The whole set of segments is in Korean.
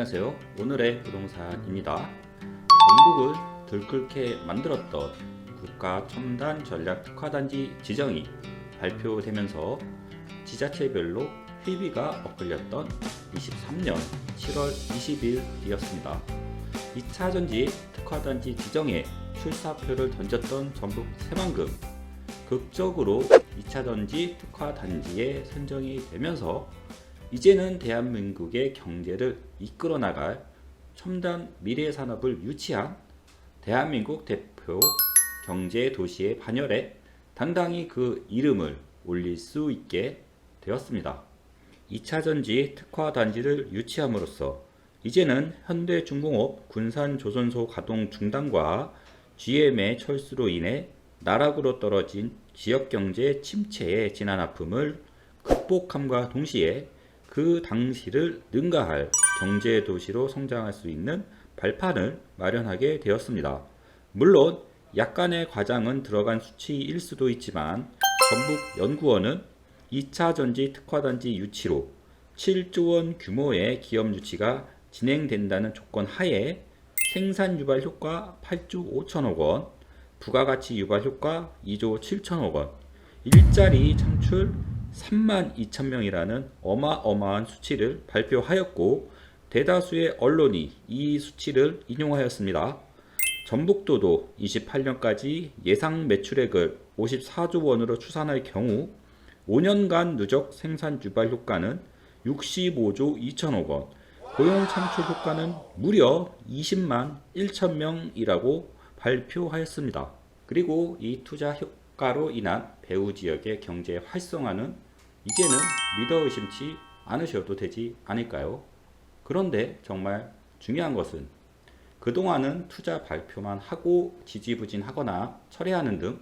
안녕하세요. 오늘의 부동산입니다. 전국을 들끓게 만들었던 국가 첨단 전략 특화단지 지정이 발표되면서 지자체별로 회비가 엇갈렸던 23년 7월 20일이었습니다. 2차 전지 특화단지 지정에 출사표를 던졌던 전북 새만금, 극적으로 2차 전지 특화단지에 선정이 되면서 이제는 대한민국의 경제를 이끌어 나갈 첨단 미래 산업을 유치한 대한민국 대표 경제 도시의 반열에 당당히 그 이름을 올릴 수 있게 되었습니다. 2차 전지 특화 단지를 유치함으로써 이제는 현대중공업 군산조선소 가동 중단과 GM의 철수로 인해 나락으로 떨어진 지역경제 침체에 지난 아픔을 극복함과 동시에 그 당시를 능가할 경제도시로 성장할 수 있는 발판을 마련하게 되었습니다. 물론 약간의 과장은 들어간 수치일 수도 있지만 전북연구원은 2차 전지 특화단지 유치로 7조 원 규모의 기업 유치가 진행된다는 조건 하에 생산 유발 효과 8조 5천억 원, 부가가치 유발 효과 2조 7천억 원, 일자리 창출 3만 2천 명이라는 어마어마한 수치를 발표하였고 대다수의 언론이 이 수치를 인용하였습니다. 전북도도 28년까지 예상 매출액을 54조 원으로 추산할 경우 5년간 누적 생산 유발 효과는 65조 2천억 원, 고용 창출 효과는 무려 20만 1천 명이라고 발표하였습니다. 그리고 이 투자 효과로 인한 배후 지역의 경제 활성화는 이제는 믿어 의심치 않으셔도 되지 않을까요? 그런데 정말 중요한 것은 그동안은 투자 발표만 하고 지지부진하거나 철회하는 등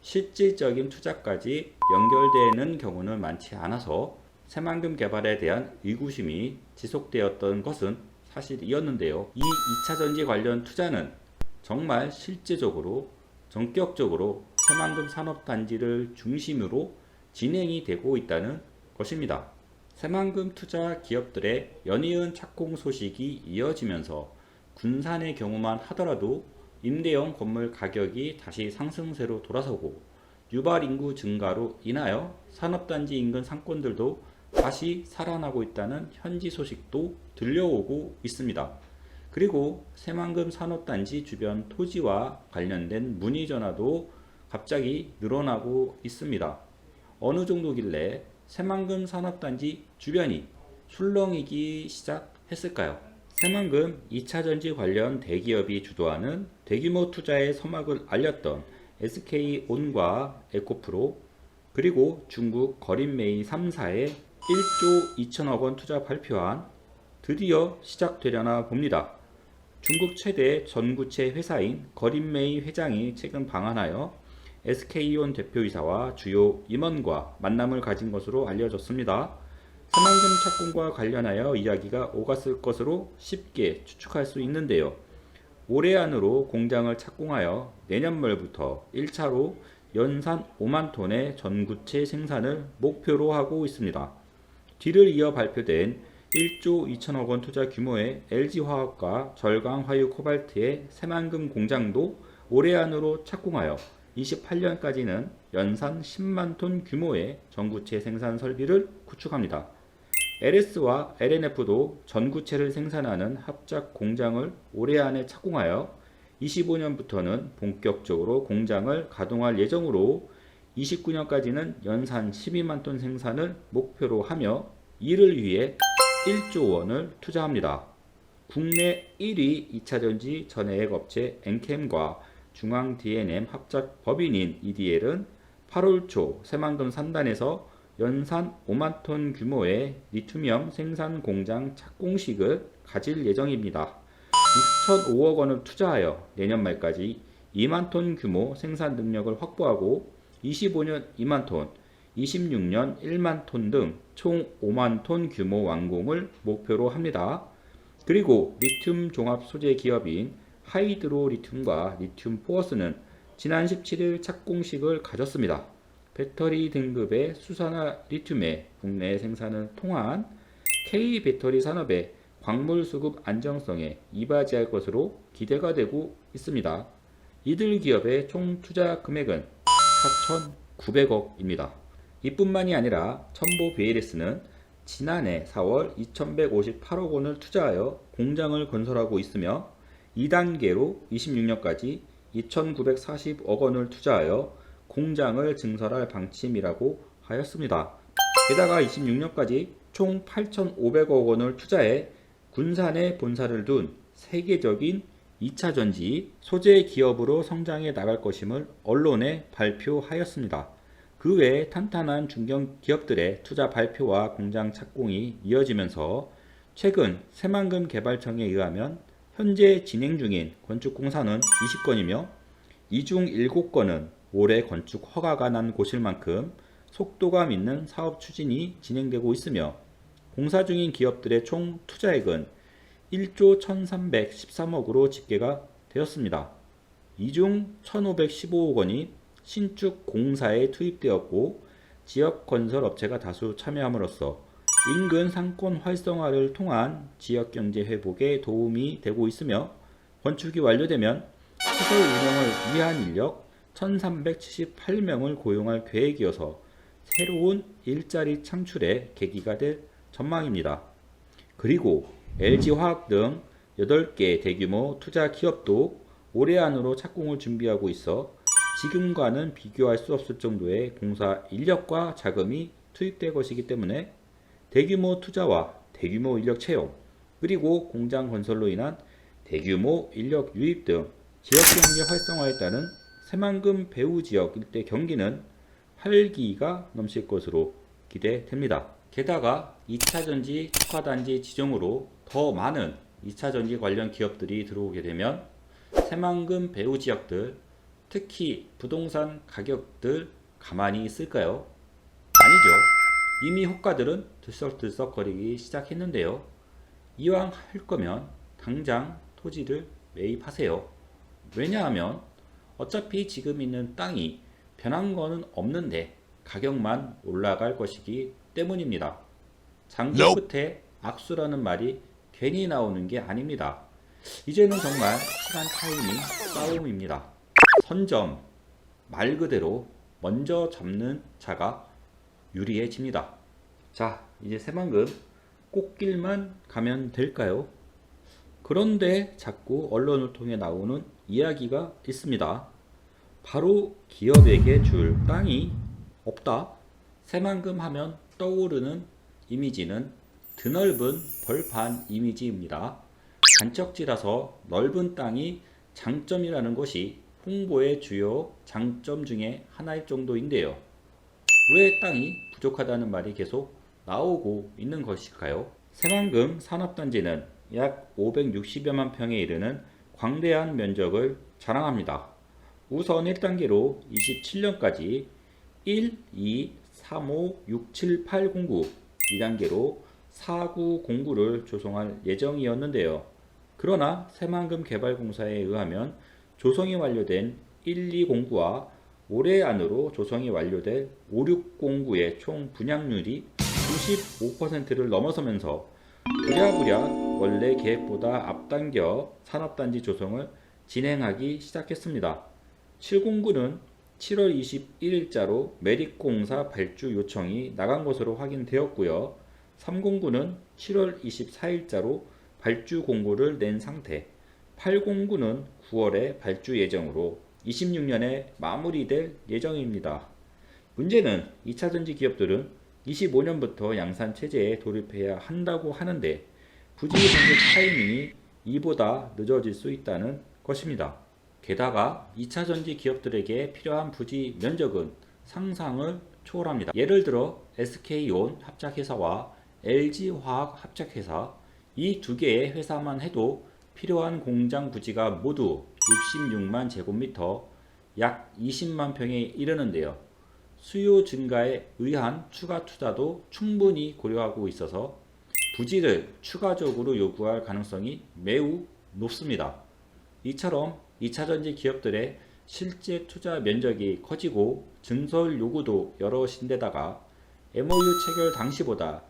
실질적인 투자까지 연결되는 경우는 많지 않아서 새만금 개발에 대한 의구심이 지속되었던 것은 사실이었는데요. 이 2차 전지 관련 투자는 정말 실제적으로 전격적으로 새만금 산업단지를 중심으로 진행이 되고 있다는 것입니다. 새만금 투자 기업들의 연이은 착공 소식이 이어지면서 군산의 경우만 하더라도 임대형 건물 가격이 다시 상승세로 돌아서고 유발 인구 증가로 인하여 산업단지 인근 상권들도 다시 살아나고 있다는 현지 소식도 들려오고 있습니다. 그리고 새만금 산업단지 주변 토지와 관련된 문의 전화도 갑자기 늘어나고 있습니다. 어느 정도길래 새만금 산업단지 주변이 술렁이기 시작했을까요? 새만금 2차 전지 관련 대기업이 주도하는 대규모 투자의 서막을 알렸던 SK온과 에코프로, 그리고 중국 거린메이 3사의 1조 2천억 원 투자 발표한 드디어 시작되려나 봅니다. 중국 최대 전구체 회사인 거린메이 회장이 최근 방한하여 SK온 대표이사와 주요 임원과 만남을 가진 것으로 알려졌습니다. 새만금 착공과 관련하여 이야기가 오갔을 것으로 쉽게 추측할 수 있는데요. 올해 안으로 공장을 착공하여 내년 말부터 1차로 연산 5만 톤의 전구체 생산을 목표로 하고 있습니다. 뒤를 이어 발표된 1조 2천억 원 투자 규모의 LG화학과 절강화유 코발트의 새만금 공장도 올해 안으로 착공하여 28년까지는 연산 10만 톤 규모의 전구체 생산 설비를 구축합니다. LS와 LNF도 전구체를 생산하는 합작 공장을 올해 안에 착공하여 25년부터는 본격적으로 공장을 가동할 예정으로 29년까지는 연산 12만 톤 생산을 목표로 하며 이를 위해 1조 원을 투자합니다. 국내 1위 2차전지 전해액 업체 엔캠과 중앙 D&M 합작 법인인 EDL은 8월 초 새만금 산단에서 연산 5만 톤 규모의 리튬형 생산 공장 착공식을 가질 예정입니다. 6,005억 원을 투자하여 내년 말까지 2만 톤 규모 생산 능력을 확보하고 25년 2만 톤, 26년 1만 톤 등 총 5만 톤 규모 완공을 목표로 합니다. 그리고 리튬 종합 소재 기업인 하이드로 리튬과 리튬 포어스는 지난 17일 착공식을 가졌습니다. 배터리 등급의 수산화 리튬의 국내 생산을 통한 K배터리 산업의 광물 수급 안정성에 이바지할 것으로 기대가 되고 있습니다. 이들 기업의 총 투자 금액은 4,900억입니다. 이뿐만이 아니라 첨보 BLS는 지난해 4월 2,158억 원을 투자하여 공장을 건설하고 있으며 2단계로 26년까지 2,940억 원을 투자하여 공장을 증설할 방침이라고 하였습니다. 게다가 26년까지 총 8,500억 원을 투자해 군산에 본사를 둔 세계적인 2차전지 소재 기업으로 성장해 나갈 것임을 언론에 발표하였습니다. 그 외에 탄탄한 중견 기업들의 투자 발표와 공장 착공이 이어지면서 최근 새만금 개발청에 의하면 현재 진행 중인 건축 공사는 20건이며 이 중 7건은 올해 건축 허가가 난 곳일 만큼 속도감 있는 사업 추진이 진행되고 있으며 공사 중인 기업들의 총 투자액은 1조 1313억으로 집계가 되었습니다. 이 중 1515억 원이 신축 공사에 투입되었고 지역 건설 업체가 다수 참여함으로써 인근 상권 활성화를 통한 지역 경제 회복에 도움이 되고 있으며 건축이 완료되면 시설 운영을 위한 인력 1378명을 고용할 계획이어서 새로운 일자리 창출의 계기가 될 전망입니다. 그리고 LG화학 등 8개 대규모 투자 기업도 올해 안으로 착공을 준비하고 있어 지금과는 비교할 수 없을 정도의 공사 인력과 자금이 투입될 것이기 때문에 대규모 투자와 대규모 인력 채용, 그리고 공장 건설로 인한 대규모 인력 유입 등 지역경제 활성화에 따른 새만금 배후 지역 일대 경기는 활기가 넘칠 것으로 기대됩니다. 게다가 2차전지 특화단지 지정으로 더 많은 2차전지 관련 기업들이 들어오게 되면 새만금 배후 지역들, 특히 부동산 가격들 가만히 있을까요? 아니죠. 이미 호가들은 들썩들썩거리기 시작했는데요. 이왕 할 거면 당장 토지를 매입하세요. 왜냐하면 어차피 지금 있는 땅이 변한 거는 없는데 가격만 올라갈 것이기 때문입니다. 장기 끝에 악수라는 말이 괜히 나오는 게 아닙니다. 이제는 정말 시간 타이밍 싸움입니다. 선점, 말 그대로 먼저 잡는 자가 유리해집니다. 자, 이제 새만금 꽃길만 가면 될까요? 그런데 자꾸 언론을 통해 나오는 이야기가 있습니다. 바로 기업에게 줄 땅이 없다. 새만금 하면 떠오르는 이미지는 드넓은 벌판 이미지입니다. 간척지라서 넓은 땅이 장점이라는 것이 홍보의 주요 장점 중에 하나일 정도인데요. 왜 땅이 부족하다는 말이 계속 나오고 있는 것일까요? 새만금 산업단지는 약 560여만 평에 이르는 광대한 면적을 자랑합니다. 우선 1단계로 27년까지 1, 2, 3, 5, 6, 7, 8 공구, 2단계로 4, 9 공구를 조성할 예정이었는데요. 그러나 새만금 개발공사에 의하면 조성이 완료된 1, 2 공구와 올해 안으로 조성이 완료될 5, 6 공구의 총 분양률이 95%를 넘어서면서 부랴부랴 원래 계획보다 앞당겨 산업단지 조성을 진행하기 시작했습니다. 7공구는 7월 21일자로 매립공사 발주 요청이 나간 것으로 확인되었고요. 3공구는 7월 24일자로 발주 공고를 낸 상태, 8공구는 9월에 발주 예정으로 26년에 마무리될 예정입니다. 문제는 2차전지 기업들은 25년부터 양산 체제에 돌입해야 한다고 하는데 부지 공급 타이밍이 이보다 늦어질 수 있다는 것입니다. 게다가 2차전지 기업들에게 필요한 부지 면적은 상상을 초월합니다. 예를 들어 SK온 합작회사와 LG화학 합작회사, 이 두 개의 회사만 해도 필요한 공장 부지가 모두 66만 제곱미터, 약 20만 평에 이르는데요. 수요 증가에 의한 추가 투자도 충분히 고려하고 있어서 부지를 추가적으로 요구할 가능성이 매우 높습니다. 이처럼 2차전지 기업들의 실제 투자 면적이 커지고 증설 요구도 여럿인데다가 MOU 체결 당시보다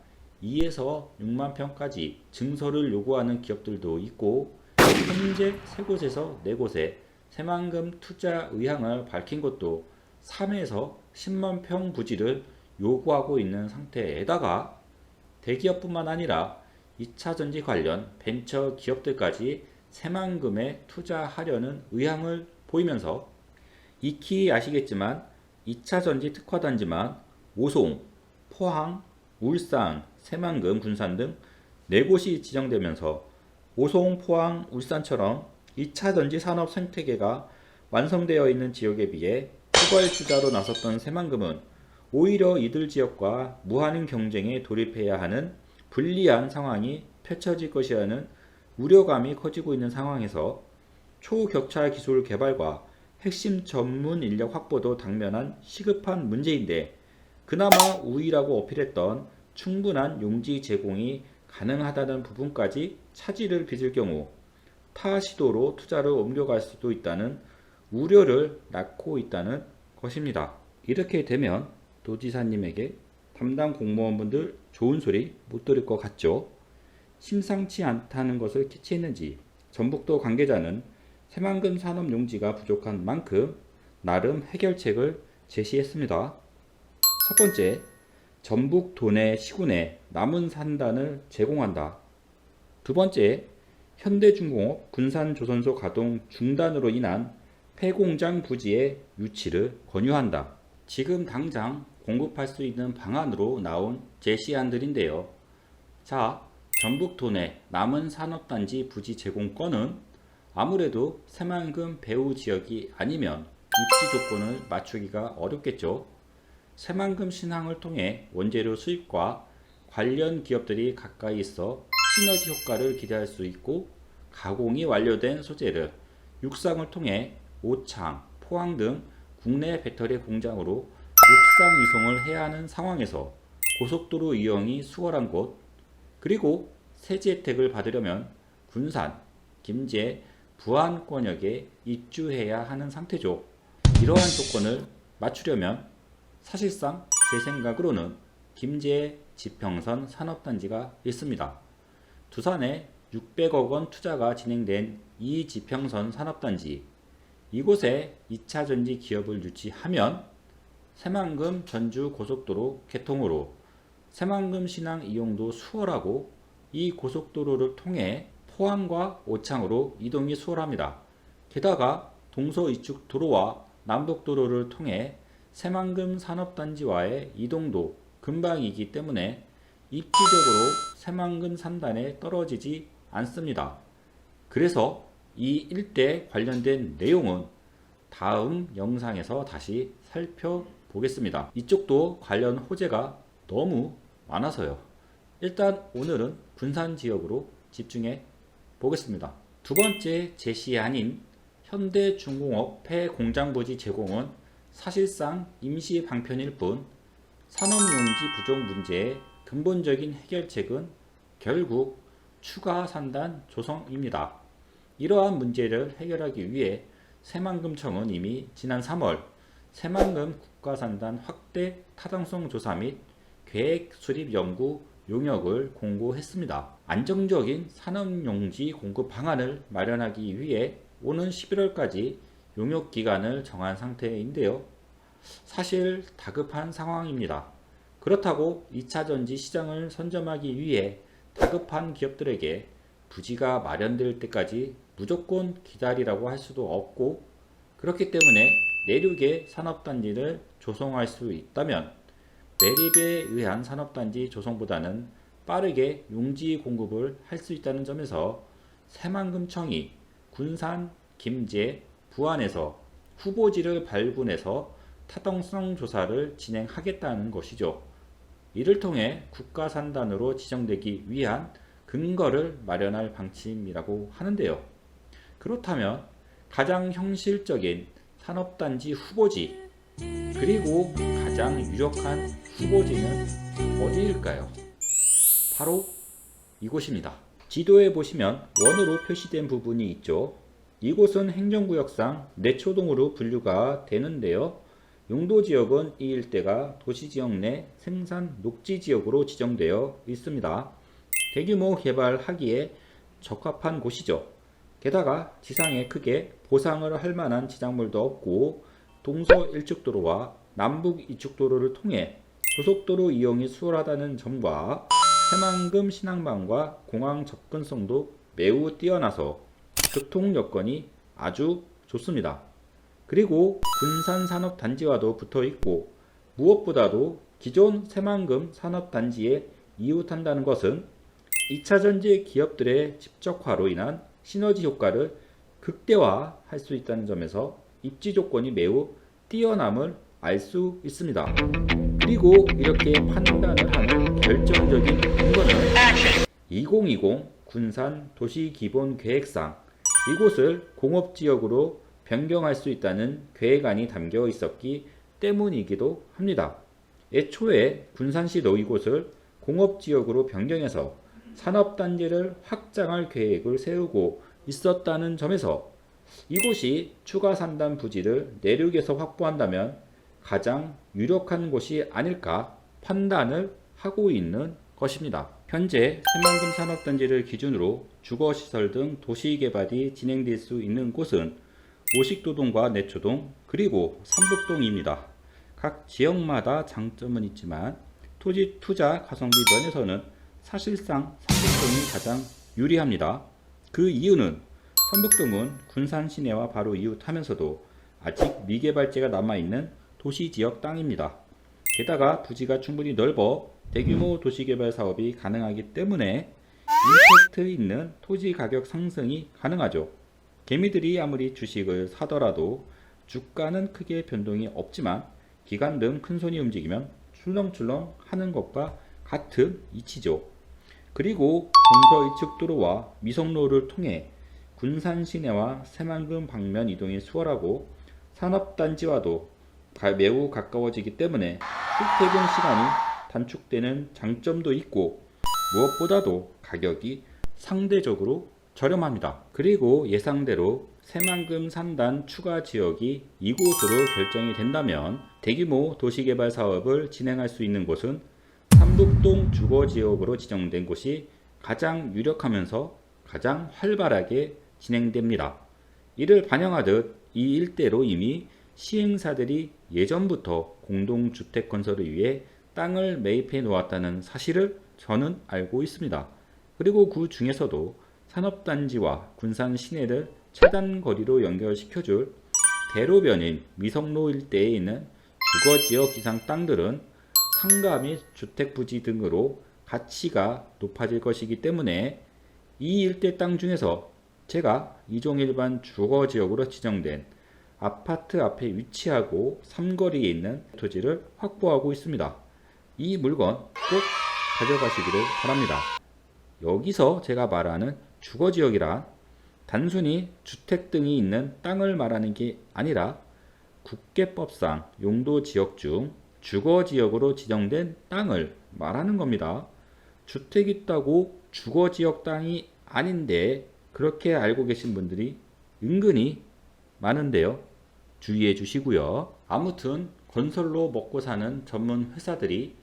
2에서 6만 평까지 증설을 요구하는 기업들도 있고, 현재 3곳에서 4곳에 새만금 투자 의향을 밝힌 것도 3에서 10만 평 부지를 요구하고 있는 상태에다가 대기업뿐만 아니라 2차전지 관련 벤처 기업들까지 새만금에 투자하려는 의향을 보이면서, 익히 아시겠지만 2차전지 특화단지만 오송, 포항, 울산, 새만금, 군산 등 4곳이 지정되면서 오송, 포항, 울산처럼 2차전지 산업 생태계가 완성되어 있는 지역에 비해 후발 투자로 나섰던 새만금은 오히려 이들 지역과 무한한 경쟁에 돌입해야 하는 불리한 상황이 펼쳐질 것이라는 우려감이 커지고 있는 상황에서 초격차 기술 개발과 핵심 전문 인력 확보도 당면한 시급한 문제인데, 그나마 우위라고 어필했던 충분한 용지 제공이 가능하다는 부분까지 차질을 빚을 경우 타 시도로 투자를 옮겨갈 수도 있다는 우려를 낳고 있다는 것입니다. 이렇게 되면 도지사님에게 담당 공무원분들 좋은 소리 못 들을 것 같죠? 심상치 않다는 것을 캐치했는지 전북도 관계자는 새만금 산업 용지가 부족한 만큼 나름 해결책을 제시했습니다. 첫 번째, 전북 도내 시군에 남은 산단을 제공한다. 두 번째, 현대중공업 군산조선소 가동 중단으로 인한 폐공장 부지의 유치를 권유한다. 지금 당장 공급할 수 있는 방안으로 나온 제시안들인데요. 자, 전북 도내 남은 산업단지 부지 제공권은 아무래도 새만금 배후 지역이 아니면 입지 조건을 맞추기가 어렵겠죠. 새만금 신항을 통해 원재료 수입과 관련 기업들이 가까이 있어 시너지 효과를 기대할 수 있고, 가공이 완료된 소재를 육상을 통해 오창, 포항 등 국내 배터리 공장으로 육상 이송을 해야 하는 상황에서 고속도로 이용이 수월한 곳, 그리고 세제 혜택을 받으려면 군산, 김제, 부안권역에 입주해야 하는 상태죠. 이러한 조건을 맞추려면 사실상 제 생각으로는 김제 지평선 산업단지가 있습니다. 두산에 600억 원 투자가 진행된 이 지평선 산업단지, 이곳에 2차전지 기업을 유치하면 새만금 전주 고속도로 개통으로 새만금 신항 이용도 수월하고, 이 고속도로를 통해 포항과 오창으로 이동이 수월합니다. 게다가 동서 이쪽 도로와 남북도로를 통해 새만금 산업단지와의 이동도 금방이기 때문에 입지적으로 새만금 3단에 떨어지지 않습니다. 그래서 이 일대 관련된 내용은 다음 영상에서 다시 살펴보겠습니다. 이쪽도 관련 호재가 너무 많아서요. 일단 오늘은 군산 지역으로 집중해 보겠습니다. 두 번째 제시안인 현대중공업 폐공장부지 제공은 사실상 임시 방편일 뿐, 산업용지 부족 문제의 근본적인 해결책은 결국 추가 산단 조성입니다. 이러한 문제를 해결하기 위해 새만금청은 이미 지난 3월 새만금 국가산단 확대 타당성 조사 및 계획 수립 연구 용역을 공고했습니다. 안정적인 산업용지 공급 방안을 마련하기 위해 오는 11월까지 용역 기간을 정한 상태인데요. 사실 다급한 상황입니다. 그렇다고 2차전지 시장을 선점하기 위해 다급한 기업들에게 부지가 마련될 때까지 무조건 기다리라고 할 수도 없고, 그렇기 때문에 내륙의 산업단지를 조성할 수 있다면 매립에 의한 산업단지 조성보다는 빠르게 용지 공급을 할 수 있다는 점에서 새만금청이 군산, 김제, 부안에서 후보지를 발굴해서 타당성 조사를 진행하겠다는 것이죠. 이를 통해 국가산단으로 지정되기 위한 근거를 마련할 방침이라고 하는데요. 그렇다면 가장 현실적인 산업단지 후보지, 그리고 가장 유력한 후보지는 어디일까요? 바로 이곳입니다. 지도에 보시면 원으로 표시된 부분이 있죠. 이곳은 행정구역상 내초동으로 분류가 되는데요. 용도 지역은 이 일대가 도시지역 내 생산 녹지 지역으로 지정되어 있습니다. 대규모 개발하기에 적합한 곳이죠. 게다가 지상에 크게 보상을 할 만한 지상물도 없고 동서 일축도로와 남북 이축도로를 통해 고속도로 이용이 수월하다는 점과 새만금 신항방과 공항 접근성도 매우 뛰어나서 교통 여건이 아주 좋습니다. 그리고 군산 산업단지와도 붙어 있고 무엇보다도 기존 새만금 산업단지에 이웃한다는 것은 2차전지 기업들의 집적화로 인한 시너지 효과를 극대화할 수 있다는 점에서 입지 조건이 매우 뛰어남을 알 수 있습니다. 그리고 이렇게 판단을 하는 결정적인 근거는 2020 군산 도시기본계획상 이곳을 공업지역으로 변경할 수 있다는 계획안이 담겨 있었기 때문이기도 합니다. 애초에 군산시도 이곳을 공업지역으로 변경해서 산업단지를 확장할 계획을 세우고 있었다는 점에서 이곳이 추가 산단 부지를 내륙에서 확보한다면 가장 유력한 곳이 아닐까 판단을 하고 있는 것입니다. 현재 새만금 산업단지를 기준으로 주거시설 등 도시개발이 진행될 수 있는 곳은 오식도동과 내초동 그리고 삼북동입니다. 각 지역마다 장점은 있지만 토지 투자 가성비 면에서는 사실상 삼북동이 가장 유리합니다. 그 이유는 삼북동은 군산 시내와 바로 이웃하면서도 아직 미개발지가 남아있는 도시지역 땅입니다. 게다가 부지가 충분히 넓어 대규모 도시개발 사업이 가능하기 때문에 임팩트 있는 토지 가격 상승이 가능하죠. 개미들이 아무리 주식을 사더라도 주가는 크게 변동이 없지만 기관 등 큰손이 움직이면 출렁출렁 하는 것과 같은 이치죠. 그리고 동서 이측도로와 미성로를 통해 군산 시내와 새만금 방면 이동이 수월하고 산업단지와도 매우 가까워지기 때문에 출퇴근 시간이 단축되는 장점도 있고 무엇보다도 가격이 상대적으로 저렴합니다. 그리고 예상대로 새만금 산단 추가 지역이 이곳으로 결정이 된다면 대규모 도시개발 사업을 진행할 수 있는 곳은 삼북동 주거지역으로 지정된 곳이 가장 유력하면서 가장 활발하게 진행됩니다. 이를 반영하듯 이 일대로 이미 시행사들이 예전부터 공동주택 건설을 위해 땅을 매입해 놓았다는 사실을 저는 알고 있습니다. 그리고 그 중에서도 산업단지와 군산 시내를 최단 거리로 연결시켜줄 대로변인 미성로 일대에 있는 주거지역 이상 땅들은 상가 및 주택부지 등으로 가치가 높아질 것이기 때문에 이 일대 땅 중에서 제가 이종일반 주거지역으로 지정된 아파트 앞에 위치하고 삼거리에 있는 토지를 확보하고 있습니다. 이 물건 꼭 가져가시기를 바랍니다. 여기서 제가 말하는 주거지역이란 단순히 주택 등이 있는 땅을 말하는 게 아니라 국계법상 용도지역 중 주거지역으로 지정된 땅을 말하는 겁니다. 주택 있다고 주거지역 땅이 아닌데 그렇게 알고 계신 분들이 은근히 많은데요. 주의해 주시고요. 아무튼 건설로 먹고 사는 전문 회사들이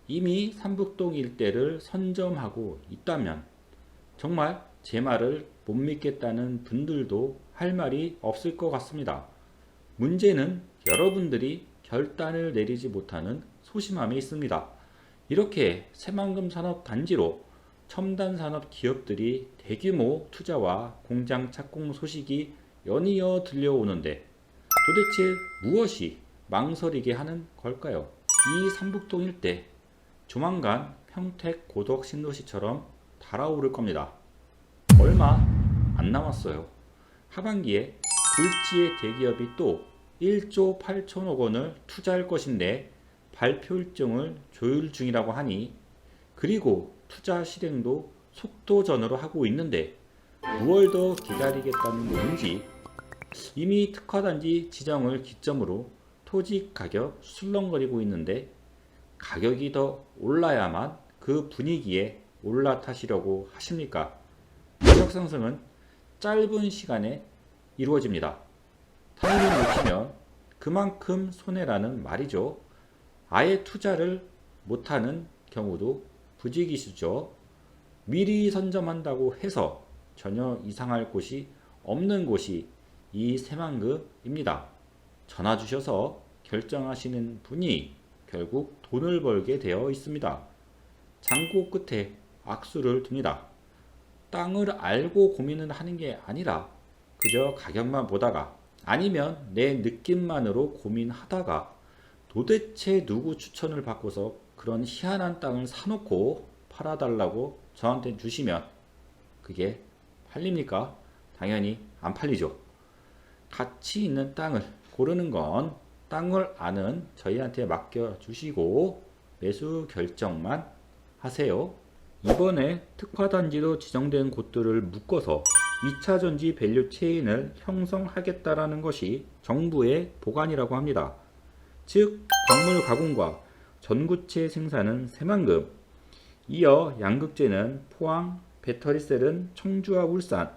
이미 삼북동 일대를 선점하고 있다면 정말 제 말을 못 믿겠다는 분들도 할 말이 없을 것 같습니다. 문제는 여러분들이 결단을 내리지 못하는 소심함에 있습니다. 이렇게 새만금 산업단지로 첨단 산업 기업들이 대규모 투자와 공장 착공 소식이 연이어 들려오는데 도대체 무엇이 망설이게 하는 걸까요? 이 삼북동 일대 조만간 평택 고덕 신도시처럼 달아오를 겁니다. 얼마 안 남았어요. 하반기에 굴지의 대기업이 또 1조 8천억 원을 투자할 것인데 발표 일정을 조율 중이라고 하니 그리고 투자 실행도 속도전으로 하고 있는데 무얼 더 기다리겠다는 건지 이미 특화단지 지정을 기점으로 토지 가격 술렁거리고 있는데 가격이 더 올라야만 그 분위기에 올라타시려고 하십니까? 가격 상승은 짧은 시간에 이루어집니다. 타이밍 놓치면 그 그만큼 손해라는 말이죠. 아예 투자를 못하는 경우도 부지기수죠. 미리 선점한다고 해서 전혀 이상할 곳이 없는 곳이 이 새만금입니다. 전화 주셔서 결정하시는 분이 결국 돈을 벌게 되어 있습니다. 장고 끝에 악수를 둡니다. 땅을 알고 고민을 하는 게 아니라 그저 가격만 보다가 아니면 내 느낌만으로 고민하다가 도대체 누구 추천을 받고서 그런 희한한 땅을 사놓고 팔아달라고 저한테 주시면 그게 팔립니까? 당연히 안 팔리죠. 가치 있는 땅을 고르는 건 땅을 아는 저희한테 맡겨주시고 매수 결정만 하세요. 이번에 특화단지로 지정된 곳들을 묶어서 2차전지 밸류 체인을 형성하겠다라는 것이 정부의 보관이라고 합니다. 즉 광물 가공과 전구체 생산은 새만금, 이어 양극재는 포항, 배터리셀은 청주와 울산,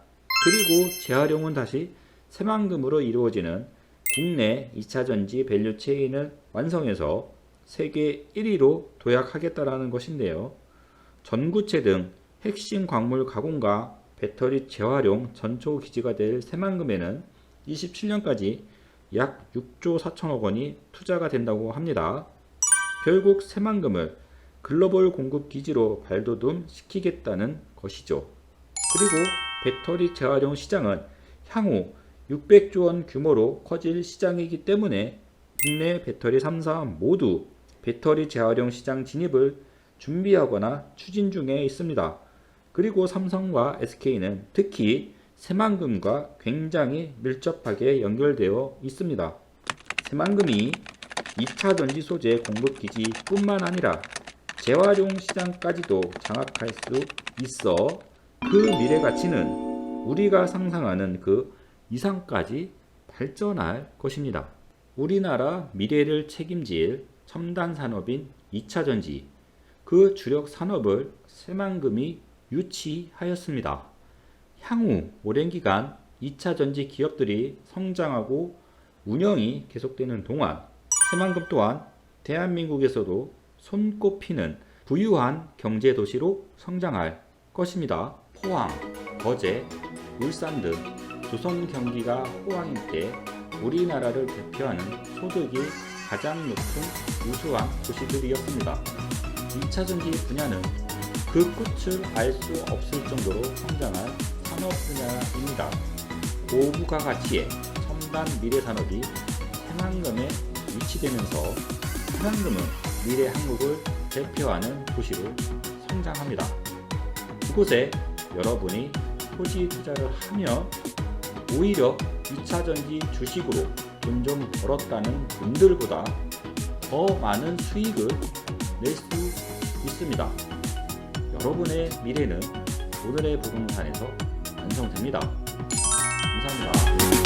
그리고 재활용은 다시 새만금으로 이루어지는 국내 2차전지 밸류 체인을 완성해서 세계 1위로 도약하겠다라는 것인데요. 전구체 등 핵심 광물 가공과 배터리 재활용 전초 기지가 될 새만금에는 27년까지 약 6조 4천억 원이 투자가 된다고 합니다. 결국 새만금을 글로벌 공급 기지로 발돋움 시키겠다는 것이죠. 그리고 배터리 재활용 시장은 향후 600조 원 규모로 커질 시장이기 때문에 국내 배터리 3사 모두 배터리 재활용 시장 진입을 준비하거나 추진 중에 있습니다. 그리고 삼성과 SK는 특히 새만금과 굉장히 밀접하게 연결되어 있습니다. 새만금이 2차 전지 소재 공급기지 뿐만 아니라 재활용 시장까지도 장악할 수 있어 그 미래 가치는 우리가 상상하는 그 이상까지 발전할 것입니다. 우리나라 미래를 책임질 첨단 산업인 2차 전지, 그 주력 산업을 새만금이 유치하였습니다. 향후 오랜 기간 2차 전지 기업들이 성장하고 운영이 계속되는 동안 새만금 또한 대한민국에서도 손꼽히는 부유한 경제도시로 성장할 것입니다. 포항, 거제, 울산 등 조선 경기가 호황일 때 우리나라를 대표하는 소득이 가장 높은 우수한 도시들이었습니다. 2차 전지 분야는 그 끝을 알 수 없을 정도로 성장할 산업 분야입니다. 고부가 가치의 첨단 미래 산업이 새만금에 위치되면서 새만금은 미래 한국을 대표하는 도시로 성장합니다. 이곳에 여러분이 토지 투자를 하면 오히려 2차 전지 주식으로 돈 좀 벌었다는 분들보다 더 많은 수익을 낼 수 있습니다. 여러분의 미래는 오늘의 부동산에서 완성됩니다. 감사합니다.